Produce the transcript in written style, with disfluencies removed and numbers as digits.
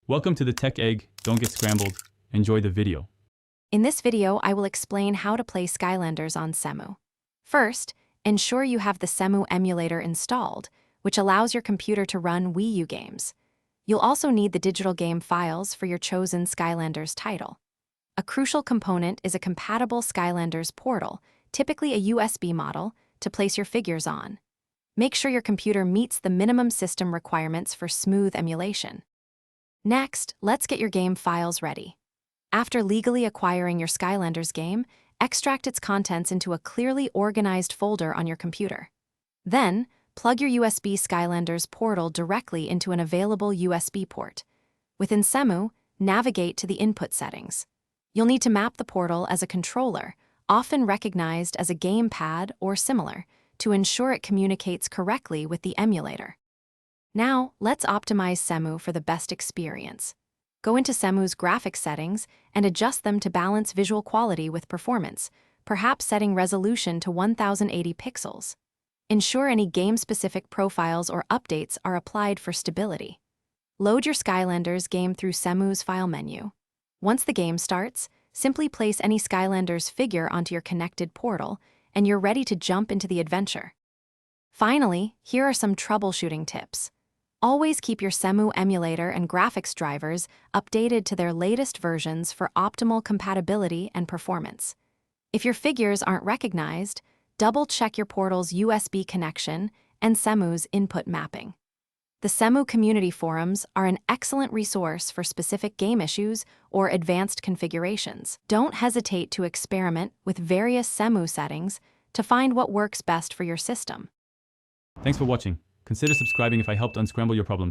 Welcome to the Tech Egg. Don't get scrambled. Enjoy the video. In this video, I will explain how to play Skylanders on Cemu. First, ensure you have the Cemu emulator installed, which allows your computer to run Wii U games. You'll also need the digital game files for your chosen Skylanders title. A crucial component is a compatible Skylanders portal, typically a USB model, to place your figures on. Make sure your computer meets the minimum system requirements for smooth emulation. Next, let's get your game files ready. After legally acquiring your Skylanders game, extract its contents into a clearly organized folder on your computer. Then, plug your USB Skylanders portal directly into an available USB port. Within Cemu, navigate to the input settings. You'll need to map the portal as a controller, often recognized as a gamepad or similar, to ensure it communicates correctly with the emulator. Now, let's optimize Cemu for the best experience. Go into Cemu's graphics settings and adjust them to balance visual quality with performance, perhaps setting resolution to 1080 pixels. Ensure any game-specific profiles or updates are applied for stability. Load your Skylanders game through Cemu's file menu. Once the game starts, simply place any Skylanders figure onto your connected portal, and you're ready to jump into the adventure. Finally, here are some troubleshooting tips. Always keep your Cemu emulator and graphics drivers updated to their latest versions for optimal compatibility and performance. If your figures aren't recognized, double-check your portal's USB connection and Cemu's input mapping. The Cemu community forums are an excellent resource for specific game issues or advanced configurations. Don't hesitate to experiment with various Cemu settings to find what works best for your system. Thanks for watching. Consider subscribing if I helped unscramble your problems.